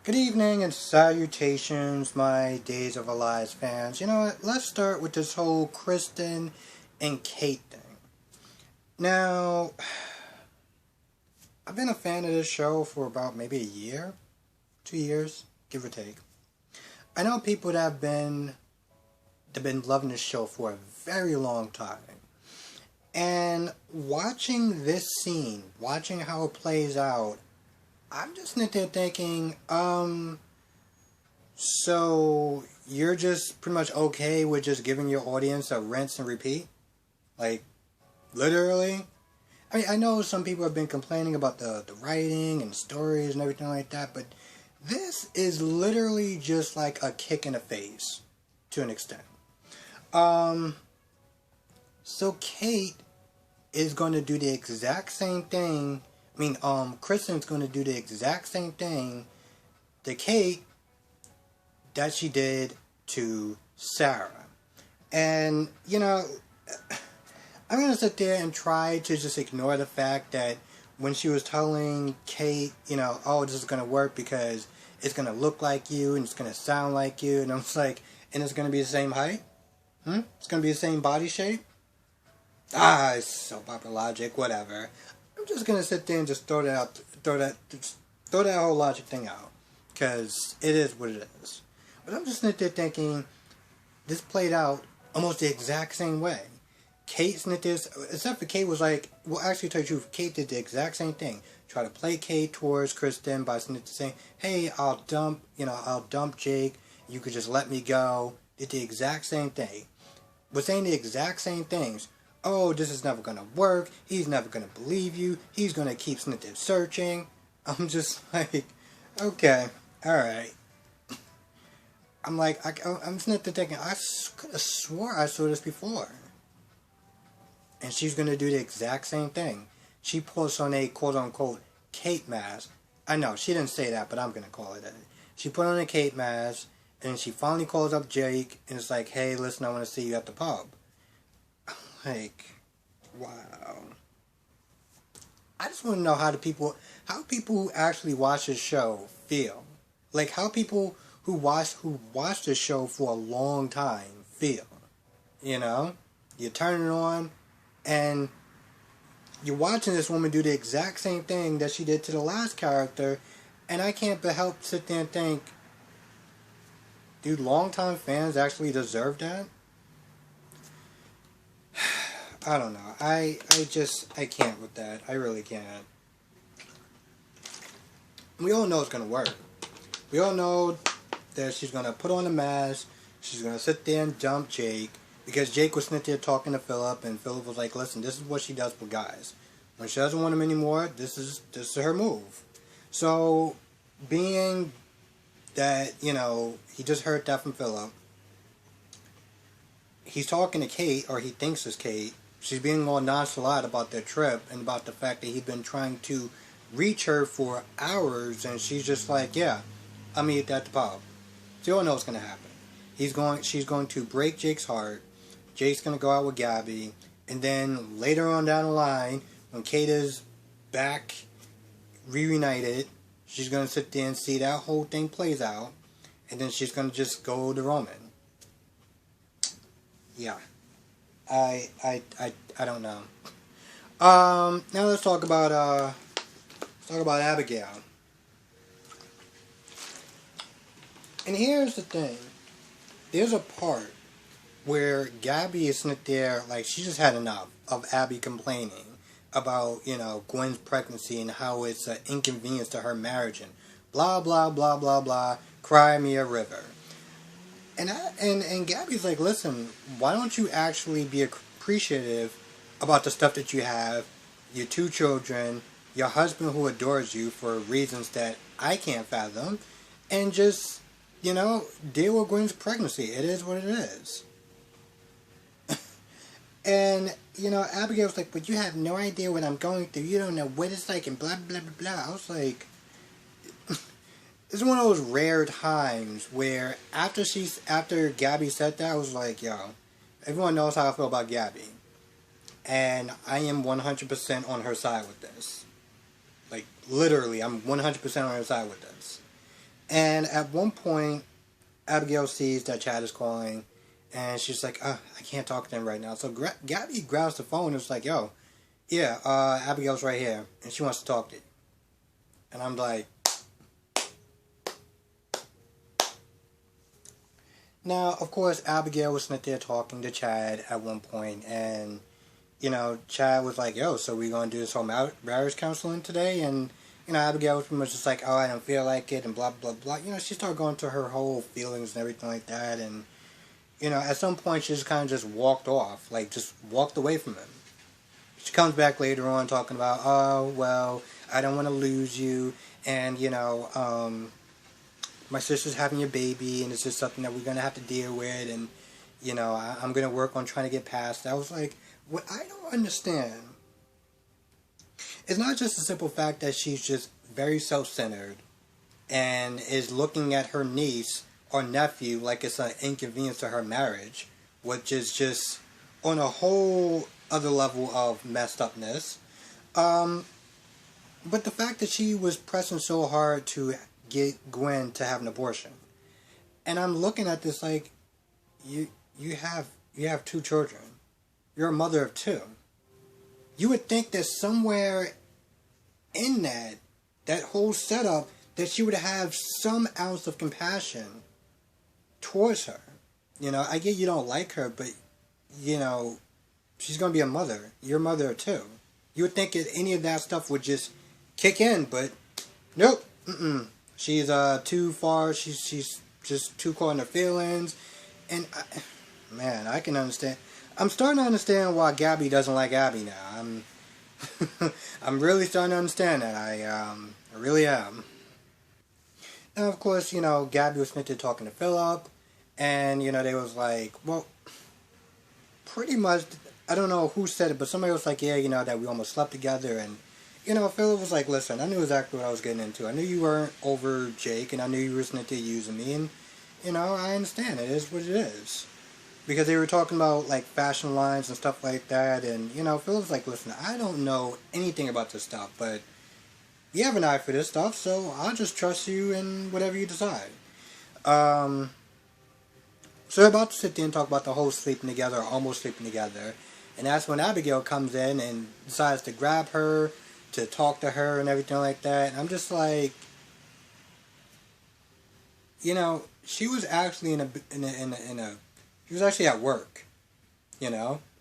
Good evening and salutations, my Days of Our Lives fans. You know what? Let's start with this whole Kristen and Kate thing. Now, I've been a fan of this show for about maybe a year, 2 years, give or take. I know people that have been loving this show for a very long time. And watching this scene, watching how it plays out, I'm just sitting there thinking, so you're just pretty much okay with just giving your audience a rinse and repeat? Like, literally? I mean, I know some people have been complaining about the writing and stories and everything like that, but this is literally just like a kick in the face, to an extent. Um, so Kate is going to do the exact same thing. Kristen's going to do the exact same thing to Kate that she did to Sarah. And, I'm going to sit there and try to just ignore the fact that when she was telling Kate, oh, this is going to work because it's going to look like you and it's going to sound like you. And I was like, and it's going to be the same height? It's going to be the same body shape? It's soap opera logic, whatever. I'm just going to sit there and just throw that whole logic thing out. Because it is what it is. But I'm just sitting there thinking, this played out almost the exact same way. Kate snit this, except for Kate was like, well, actually, to tell you the truth, Kate did the exact same thing. Try to play Kate towards Kristen by saying, hey, I'll dump Jake. You could just let me go. Did the exact same thing. Was saying the exact same things. Oh, this is never gonna work. He's never gonna believe you. He's gonna keep snitting searching. I'm just like, okay, all right. I'm like, I'm sitting there thinking, I could have swore I saw this before. And she's going to do the exact same thing. She puts on a quote-unquote Kate mask. I know, she didn't say that, but I'm going to call it that. She put on a Kate mask, and she finally calls up Jake, and it's like, hey, listen, I want to see you at the pub. Like, wow. I just want to know how people who actually watch this show feel. Like, how people who watch this show for a long time feel. You turn it on, and you're watching this woman do the exact same thing that she did to the last character, and I can't but help sit there and think, do longtime fans actually deserve that? I don't know. I can't with that. I really can't. We all know it's going to work. We all know that she's going to put on a mask, she's going to sit there and dump Jake, because Jake was sitting there talking to Philip, and Philip was like, listen, this is what she does with guys. When she doesn't want him anymore, this is her move. So, being that, he just heard that from Philip, he's talking to Kate, or he thinks it's Kate. She's being all nonchalant about their trip, and about the fact that he's been trying to reach her for hours, and she's just like, yeah, I'm going to eat at the pub. So you all know what's going to happen. She's going to break Jake's heart. Jake's going to go out with Gabby. And then later on down the line, when Kate is back, reunited, she's going to sit there and see that whole thing plays out. And then she's going to just go to Roman. Yeah. I don't know. Now let's talk about Abigail. And here's the thing. There's a part where Gabby is sitting there, like, she just had enough of Abby complaining about, Gwen's pregnancy and how it's an inconvenience to her marriage and blah, blah, blah, blah, blah, cry me a river. And Gabby's like, listen, why don't you actually be appreciative about the stuff that you have, your 2 children, your husband who adores you for reasons that I can't fathom, and just, deal with Gwen's pregnancy. It is what it is. And, Abigail's like, but you have no idea what I'm going through. You don't know what it's like and blah, blah, blah, blah. I was like, it's one of those rare times where after Gabby said that, I was like, yo, everyone knows how I feel about Gabby. And I am 100% on her side with this. Like, literally, I'm 100% on her side with this. And at one point, Abigail sees that Chad is calling, and she's like, I can't talk to him right now. So Gabby grabs the phone and is like, yo, yeah, Abigail's right here, and she wants to talk to you. And I'm like, now, of course, Abigail was sitting there talking to Chad at one point, and, Chad was like, yo, so we going to do this whole marriage counseling today? And, Abigail was pretty much just like, oh, I don't feel like it, and blah, blah, blah. She started going to her whole feelings and everything like that, and, at some point, she just kind of just walked off, like, just walked away from him. She comes back later on talking about, oh, well, I don't want to lose you, and, my sister's having a baby, and it's just something that we're going to have to deal with, and, I'm going to work on trying to get past it. I was like, what I don't understand, it's not just the simple fact that she's just very self-centered, and is looking at her niece or nephew like it's an inconvenience to her marriage, which is just on a whole other level of messed upness. But the fact that she was pressing so hard to get Gwen to have an abortion. And I'm looking at this like, you have 2 children. You're a mother of 2. You would think that somewhere in that whole setup, that she would have some ounce of compassion towards her. I get you don't like her, but, she's going to be a mother. You're a mother of 2. You would think that any of that stuff would just kick in, but nope. She's too far. She's just too caught in her feelings, and I can understand. I'm starting to understand why Gabby doesn't like Abby now. I'm really starting to understand that. I really am. Now, of course, Gabby was meant to talking to Philip, and they was like, well, pretty much. I don't know who said it, but somebody was like, yeah, that we almost slept together, and. Philip was like, listen, I knew exactly what I was getting into. I knew you weren't over Jake, and I knew you were sitting there using me, and, I understand. It is what it is. Because they were talking about, like, fashion lines and stuff like that, and, Philip was like, listen, I don't know anything about this stuff, but you have an eye for this stuff, so I'll just trust you in whatever you decide. So they're about to sit there and talk about the whole sleeping together, or almost sleeping together, and that's when Abigail comes in and decides to grab her, to talk to her and everything like that. And I'm just like, she was actually she was actually at work,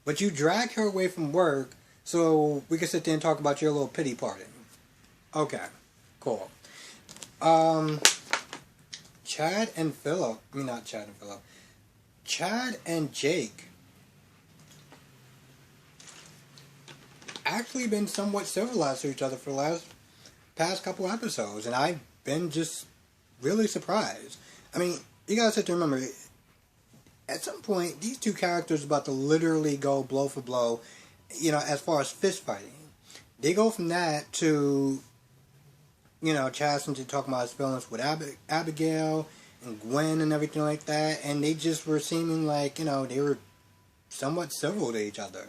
but you drag her away from work so we can sit there and talk about your little pity party. Okay, cool. Chad and Jake actually been somewhat civilized to each other for the past couple episodes, and I've been just really surprised. I mean, you guys have to remember, at some point, these 2 characters are about to literally go blow for blow, as far as fist fighting. They go from that to, Chad to talking about his feelings with Abigail and Gwen and everything like that, and they just were seeming like, they were somewhat civil to each other.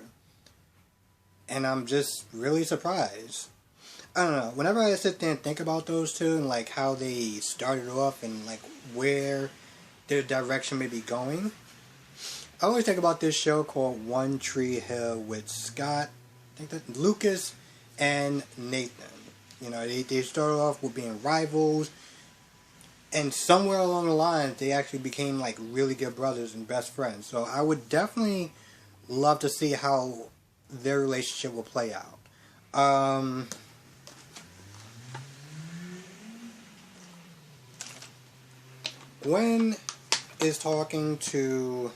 And I'm just really surprised. I don't know. Whenever I sit there and think about those 2 and like how they started off and like where their direction may be going, I always think about this show called One Tree Hill with Scott, Lucas, and Nathan. They started off with being rivals, and somewhere along the lines they actually became like really good brothers and best friends. So I would definitely love to see how their relationship will play out. Gwen is talking to,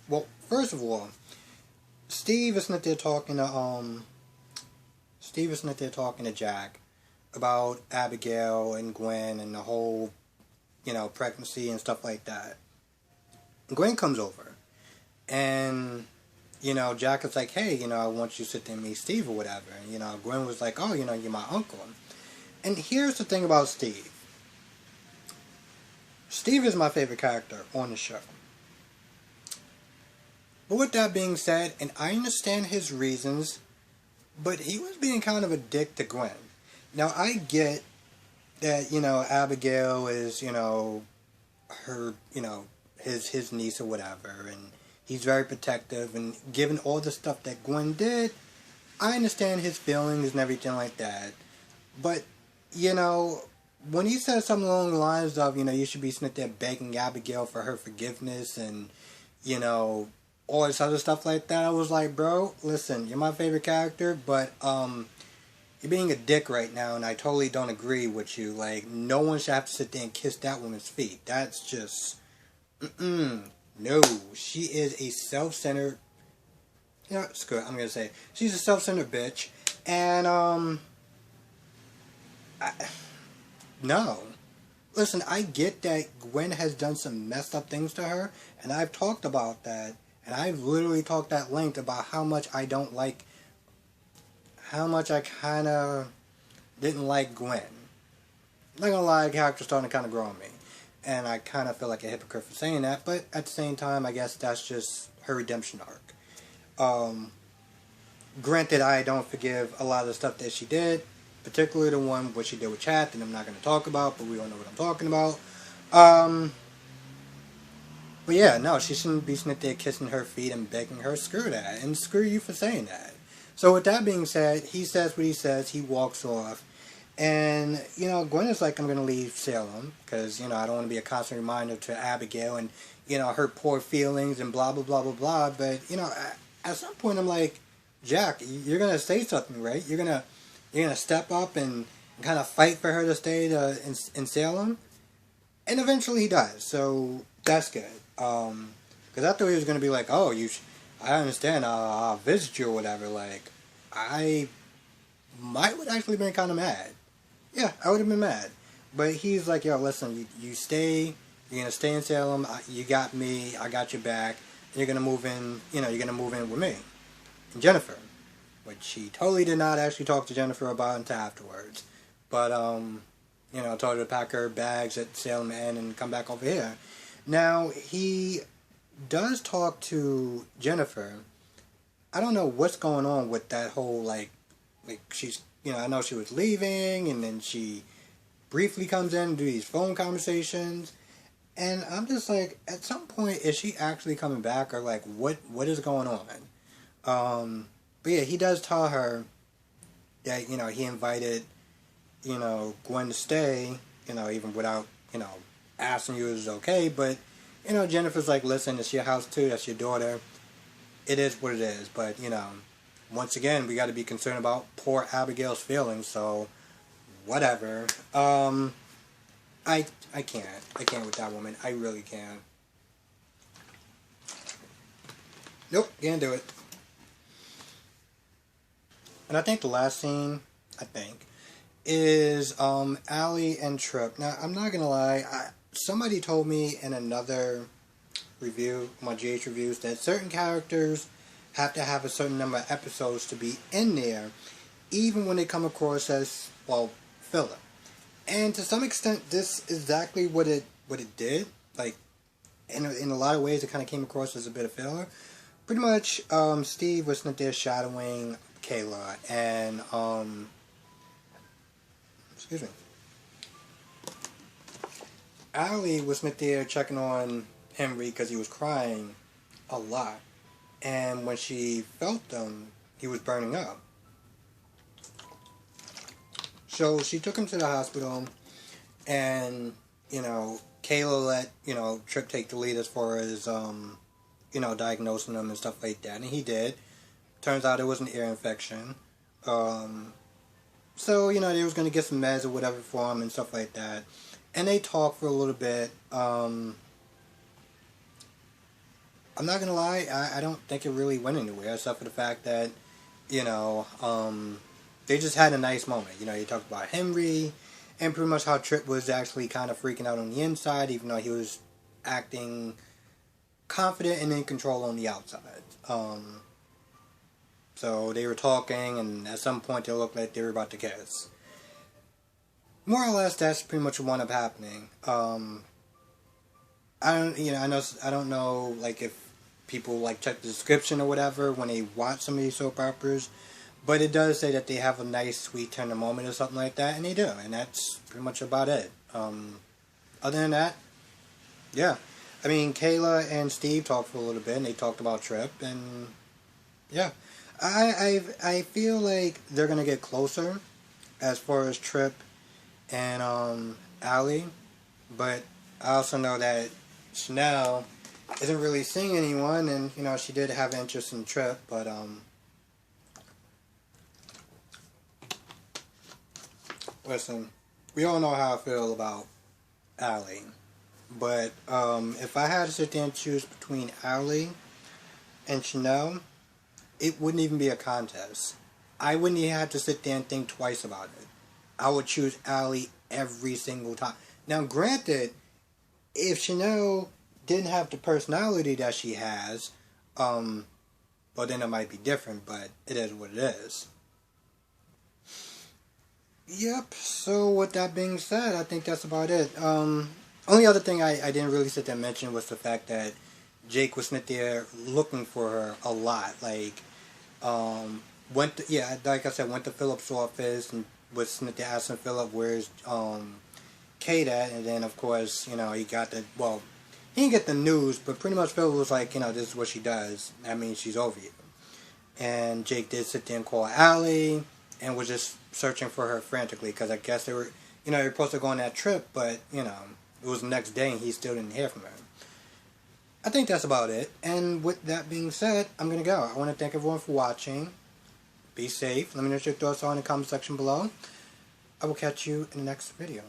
well, first of all, Steve is not there talking to Jack about Abigail and Gwen and the whole, pregnancy and stuff like that. Gwen comes over, and Jack is like, hey, I want you to sit there and meet Steve or whatever. And, Gwen was like, oh, you're my uncle. And here's the thing about Steve. Steve is my favorite character on the show. But with that being said, and I understand his reasons, but he was being kind of a dick to Gwen. Now, I get, that, you know, Abigail is, you know, her, you know, his niece or whatever, and he's very protective, and given all the stuff that Gwen did, I understand his feelings and everything like that. But, you know, when he said something along the lines of, you know, you should be sitting there begging Abigail for her forgiveness and, you know, all this other stuff like that, I was like, bro, listen, you're my favorite character, but, you're being a dick right now, and I totally don't agree with you. Like, no one should have to sit there and kiss that woman's feet. That's just, no. She is a self-centered, you know, screw it, I'm gonna say, she's a self-centered bitch, and, no. Listen, I get that Gwen has done some messed up things to her, and I've talked about that, and I've literally talked at length about how much I don't like, how much I kind of didn't like Gwen. I'm not gonna lie, the character's starting to kind of grow on me, and I kind of feel like a hypocrite for saying that, but at the same time, I guess that's just her redemption arc. Granted, I don't forgive a lot of the stuff that she did, particularly the one what she did with Chad that I'm not going to talk about, but we all know what I'm talking about. But yeah, no, she shouldn't be sitting there kissing her feet and begging her. Screw that, and screw you for saying that. So with that being said, he says what he says, he walks off, and, you know, Gwen is like, I'm going to leave Salem, because, you know, I don't want to be a constant reminder to Abigail, and, you know, her poor feelings, and blah, blah, blah, blah, blah, but, you know, at some point I'm like, Jack, you're going to say something, right? You're gonna step up and kind of fight for her to stay in Salem, and eventually he does. So that's good. Because I thought he was gonna be like, "Oh, I understand. I'll visit you or whatever." Like, I might would actually been kind of mad. Yeah, I would have been mad. But he's like, "Yo, listen, you stay. You're gonna stay in Salem. You got me. I got your back. And you're gonna move in. You know, you're gonna move in with me and Jennifer." Which he totally did not actually talk to Jennifer about until afterwards. But, you know, told her to pack her bags at Salem Inn and come back over here. Now, he does talk to Jennifer. I don't know what's going on with that whole, like she's, you know, I know she was leaving, and then she briefly comes in and do these phone conversations. And I'm just like, at some point, is she actually coming back, or, like, what is going on? But yeah, he does tell her that, you know, he invited, you know, Gwen to stay, you know, even without, you know, asking you if it was okay. But, you know, Jennifer's like, listen, it's your house too, that's your daughter. It is what it is. But, you know, once again, we got to be concerned about poor Abigail's feelings, so whatever. I can't. I can't with that woman. I really can't. Nope, can't do it. And I think the last scene, is Allie and Trip. Now, I'm not going to lie, somebody told me in another review, my GH reviews, that certain characters have to have a certain number of episodes to be in there, even when they come across as, well, filler. And to some extent, this is exactly what it did. Like, in a lot of ways, it kind of came across as a bit of filler. Pretty much, Steve was not there shadowing Kayla, and, excuse me, Allie was not there checking on Henry because he was crying a lot, and when she felt him, he was burning up. So she took him to the hospital, and, you know, Kayla let, you know, Trip take the lead as far as, you know, diagnosing him and stuff like that, and he did. Turns out it was an ear infection. So, you know, they was going to get some meds or whatever for him and stuff like that. And they talked for a little bit. I'm not going to lie, I don't think it really went anywhere, except for the fact that, you know, they just had a nice moment. You know, you talked about Henry, and pretty much how Trip was actually kind of freaking out on the inside, even though he was acting confident and in control on the outside. So they were talking, and at some point they looked like they were about to kiss. More or less, that's pretty much what wound up happening. I don't know, like, if people, like, check the description or whatever when they watch some of these soap operas, But it does say that they have a nice, sweet, tender moment or something like that, and they do, and that's pretty much about it. Other than that, yeah. I mean, Kayla and Steve talked for a little bit, and they talked about Trip, and yeah. I feel like they're gonna get closer as far as Trip and Allie, but I also know that Chanel isn't really seeing anyone, and you know she did have interest in Trip, but listen, we all know how I feel about Allie, but if I had to sit there and choose between Allie and Chanel, it wouldn't even be a contest. I wouldn't even have to sit there and think twice about it. I would choose Allie every single time. Now, granted, if Chanel didn't have the personality that she has, well, then it might be different, but it is what it is. Yep, so with that being said, I think that's about it. Only other thing I didn't really sit there and mention was the fact that Jake was sitting there looking for her a lot. Like, like I said, went to Philip's office and was sitting there asking Philip where's Kate at, and then of course, you know, he got the, well, he didn't get the news, but pretty much Philip was like, you know, this is what she does. That means she's over you. And Jake did sit there and call Allie and was just searching for her frantically because I guess they were, you know, they were supposed to go on that trip, but, you know, it was the next day and he still didn't hear from her. I think that's about it. And with that being said, I'm going to go. I want to thank everyone for watching. Be safe. Let me know what your thoughts are in the comment section below. I will catch you in the next video.